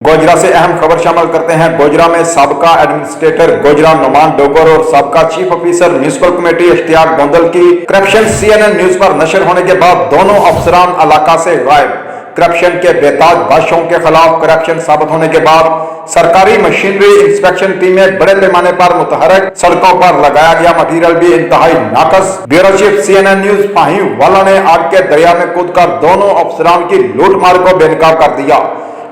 गोजरा से अहम खबर शामिल करते हैं। गोजरा में साबका एडमिनिस्ट्रेटर गोजरा नुमान डोगर और साबका chief officer municipal committee Ishtiaq Gondal की करप्शन CNN न्यूज पर नशर होने के बाद दोनों अफसरान इलाका से गायब। करप्शन के बेताज बादशाहों के खिलाफ करप्शन साबित होने के बाद सरकारी मशीनरी इंस्पेक्शन टीमें बड़े पैमाने पर मुतहरक, सड़कों पर लगाया गया मटीरियल भी इंतहाई नाकस। Bureau chief CNN news Fahim वाला ने आग के दरिया में कूदकर दोनों अफसरान की लूटमार को बेनकाब कर दिया।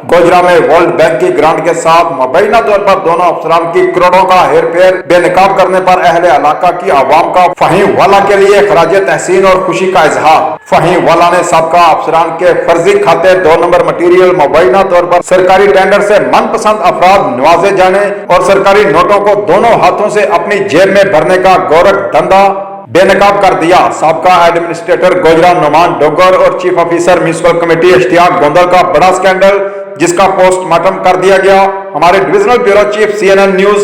गोजरा में वर्ल्ड बैंक की ग्रांट के साथ मुबैना तौर पर दोनों अफसरान की करोड़ों का हेरफेर बेनकाब करने पर अहले इलाका की आवाम का फहीम वाला के लिए खराजे तहसीन और खुशी का इजहार। फहीम वाला ने सबका अफसरान के फर्जी खाते 2 नंबर मटीरियल मुबैना तौर पर सरकारी टेंडर से मनपसंद अफराद नवाजे जाने और सरकारी नोटों को दोनों हाथों से अपनी जेब में भरने का गोरख धंधा बेनकाब कर दिया। साबका एडमिनिस्ट्रेटर गोजरा नुमान डोगर और chief officer municipal committee Ishtiaq Gondal का बड़ा स्कैंडल, जिसका पोस्टमार्टम कर दिया गया। हमारे divisional bureau chief CNN news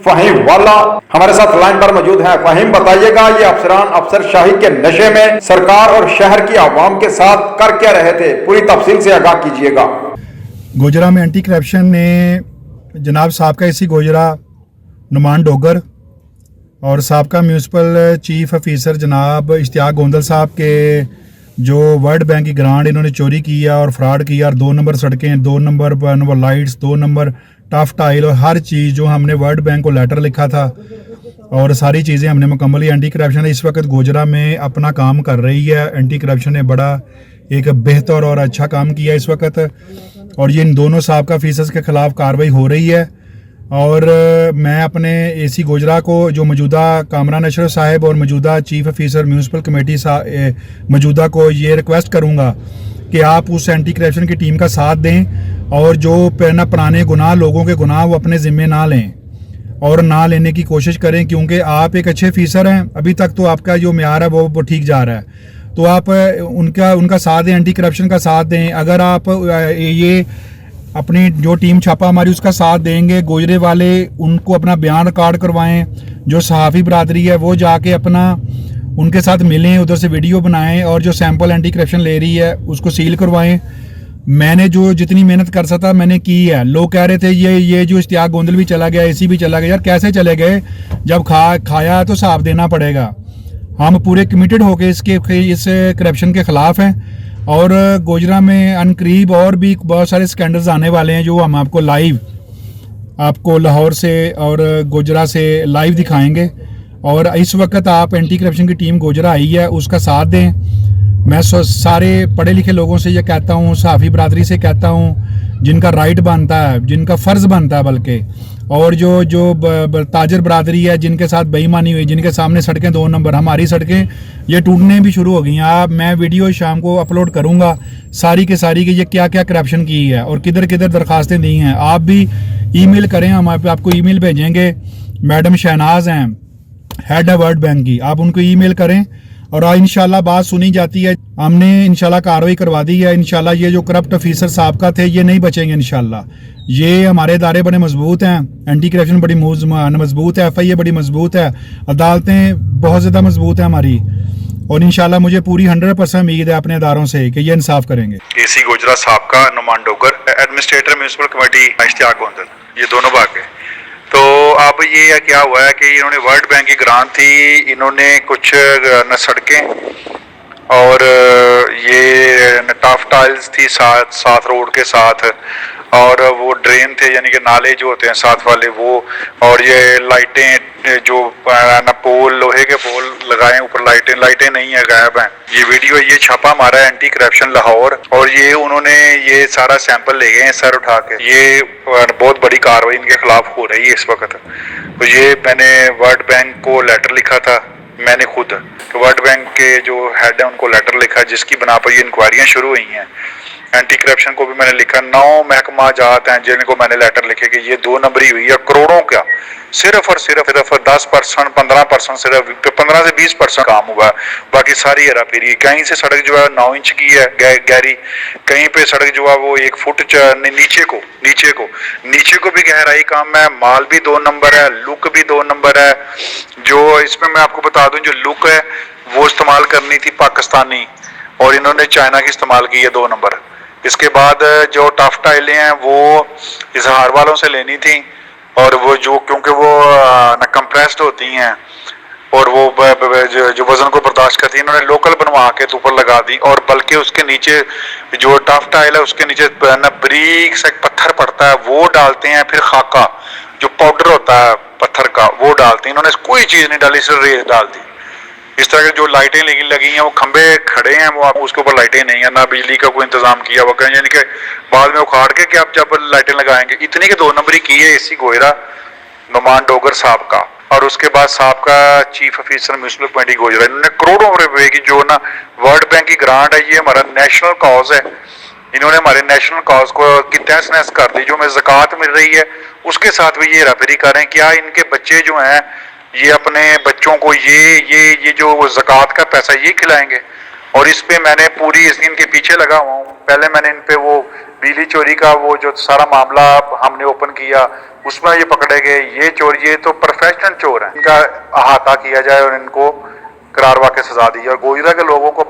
Faheem वाला हमारे साथ लाइन पर मौजूद हैं। फहीम, बताइएगा ये अफसरान अफसरशाही के नशे में सरकार और शहर की आवाम के साथ कर क्या रहे थे, पूरी तफसील से आगाह कीजिएगा। गोजरा में एंटी करप्शन ने जनाब साबका इसी गोजरा नुमान डोगर और साबका म्यूनसिपल चीफ ऑफिसर जनाब इश्तियाक गोंदल साहब के जो वर्ल्ड बैंक की ग्रांट इन्होंने चोरी किया और फ्रॉड किया और 2 नंबर सड़कें, 2 नंबर वो लाइट्स, 2 नंबर टफ टाइल और हर चीज़ जो हमने वर्ल्ड बैंक को लेटर लिखा था और सारी चीज़ें हमने मुकम्मल एंटी करप्शन इस वक्त गोजरा में अपना काम कर रही है। एंटी करप्शन ने बड़ा एक बेहतर और अच्छा काम किया इस वक्त और ये इन दोनों साबका ऑफिसर्स के खिलाफ कार्रवाई हो रही है। और मैं अपने AC गोजरा को जो मौजूदा कामरान अशरफ साहब और मौजूदा चीफ ऑफिसर म्यूनसिपल कमेटी मौजूदा को ये रिक्वेस्ट करूँगा कि आप उस एंटी करप्शन की टीम का साथ दें और जो पुराने गुनाह, लोगों के गुनाह वो अपने ज़िम्मे ना लें और ना लेने की कोशिश करें, क्योंकि आप एक अच्छे ऑफिसर हैं। अभी तक तो आपका जो म्यार है वो ठीक जा रहा है, तो आप उनका साथ दें, एंटी करप्शन का साथ दें। अगर आप ये अपनी जो टीम छापा हमारी उसका साथ देंगे, गोजरे वाले उनको अपना बयान रिकॉर्ड करवाएं, जो सहाफ़ी बरादरी है वो जाके अपना उनके साथ मिलें, उधर से वीडियो बनाएं और जो सैंपल एंटी करप्शन ले रही है उसको सील करवाएं। मैंने जो जितनी मेहनत कर सकता मैंने की है। लोग कह रहे थे ये जो इश्तियाक गोंदल भी चला गया, AC भी चला गया। यार कैसे चले गए? जब खाया तो साफ देना पड़ेगा। हम पूरे कमिटेड होके इस करप्शन के ख़िलाफ़ हैं और गोजरा में अनकरीब और भी बहुत सारे स्कैंडल्स आने वाले हैं जो हम आपको लाहौर से और गोजरा से लाइव दिखाएंगे। और इस वक्त आप एंटी करप्शन की टीम गोजरा आई है, उसका साथ दें। मैं सारे पढ़े लिखे लोगों से ये कहता हूँ, सहाफ़ी बरादरी से कहता हूँ, जिनका राइट बनता है, जिनका फ़र्ज़ बनता है बल्कि, और जो ताजर बरादरी है जिनके साथ बेईमानी हुई, जिनके सामने सड़कें 2 नंबर, हमारी सड़कें ये टूटने भी शुरू हो गई हैं। मैं वीडियो शाम को अपलोड करूंगा सारी के सारी कि ये क्या क्या करप्शन की है और किधर किधर दरखास्तें दी हैं। आप भी ईमेल करें, हम आपको ईमेल भेजेंगे। मैडम शहनाज हैं, हेड है वर्ल्ड बैंक की, आप उनको ईमेल करें और इंशाल्लाह बात सुनी जाती है। हमने इंशाल्लाह कार्रवाई करवा दी है। इंशाल्लाह ये जो करप्ट ऑफिसर साबका थे ये नहीं बचेंगे इंशाल्लाह। ये हमारे इदारे बड़े मजबूत हैं, एंटी करप्शन बड़ी मजबूत है, FIA बड़ी मजबूत है, अदालतें बहुत ज़्यादा मजबूत है हमारी और इंशाल्लाह मुझे पूरी 100% उम्मीद है अपने इदारों से कि ये इंसाफ करेंगे। AC गोजरा साबका Numan Dogar, administrator municipal committee Ishtiaq Gondal, ये दोनों भाग गए। तो अब ये क्या हुआ है कि इन्होंने वर्ल्ड बैंक की ग्रांट थी, इन्होंने कुछ सड़कें और ये टफ टाइल्स थी साथ रोड के साथ, और वो ड्रेन थे यानी कि नाले जो होते हैं साथ वाले वो, और ये लाइटें जो पोल, लोहे के पोल लगाए ऊपर, लाइटें नहीं है, गायब हैं। ये वीडियो, ये छापा हमारा एंटी करप्शन लाहौर, और ये उन्होंने ये सारा सैंपल ले गए हैं सर उठा के। ये बहुत बड़ी कार्रवाई इनके खिलाफ हो रही है इस वक्त। तो ये मैंने वर्ल्ड बैंक को लेटर लिखा था, मैंने खुद, तो वर्ल्ड बैंक के जो हेड है उनको लेटर लिखा, जिसकी बना पर ये इंक्वायरियाँ शुरू हुई हैं। एंटी करप्शन को भी मैंने लिखा, 9 महकमा जात हैं जिनको मैंने लेटर लिखे कि ये 2 नंबरी हुई है, करोड़ों का सिर्फ और सिर्फ 10%, 15%, सिर्फ 15 से 20% काम हुआ है, बाकी सारी हेरा फेरी। कहीं से सड़क जो है 9 इंच की है गहरी, कहीं पे सड़क जो है वो 1 फुट नीचे को भी गहराई काम है, माल भी 2 नंबर है, लुक भी 2 नंबर है। जो इसमें मैं आपको बता दूं, जो लुक है वो इस्तेमाल करनी थी पाकिस्तानी और इन्होंने चाइना की इस्तेमाल की है 2 नंबर। इसके बाद जो टफ टाइलें हैं वो इजहार वालों से लेनी थी, और वो जो क्योंकि वो ना कंप्रेस्ड होती हैं और वो जो वजन को बर्दाश्त करती है, इन्होंने लोकल बनवा के ऊपर लगा दी, और बल्कि उसके नीचे जो टफ टाइल है उसके नीचे ना बारीक सा पत्थर पड़ता है वो डालते हैं, फिर खाका जो पाउडर होता है पत्थर का वो डालते हैं। इन्होंने कोई चीज़ नहीं डाली, सिर्फ रेत डाल दी। इस तरह की जो लाइटें लगी हैं वो खंबे खड़े हैं, वो उसके ऊपर लाइटें नहीं है, ना बिजली का कोई इंतजाम किया हुआ, यानी कि बाद में उखाड़ के कि आप जब लाइटें लगाएंगे। इतनी के 2 नंबरी की है एसी गोजरा नुमान डोगर साहब का, और उसके बाद साहब का chief officer municipal committee Gojra, इन्होंने करोड़ों रुपए की जो ना वर्ल्ड बैंक की ग्रांट है, ये हमारा नेशनल कॉज है, इन्होंने हमारे नेशनल कॉज को की तहस नहस कर दी। जो हमें ज़कात मिल रही है उसके साथ भी ये हेराफेरी कर रहे हैं। क्या इनके बच्चे जो हैं ये अपने बच्चों को ये जो ज़कात का पैसा ये खिलाएंगे? और इस पे मैंने पूरी इस दिन के पीछे लगा हुआ हूँ। पहले मैंने इन पे वो बिजली चोरी का वो जो सारा मामला हमने ओपन किया, उसमें ये पकड़े गए। ये चोर, ये तो प्रोफेशनल चोर हैं, इनका अहाता किया जाए और इनको करार वाक़ई सजा दी जाए। गोजरा के लोगों को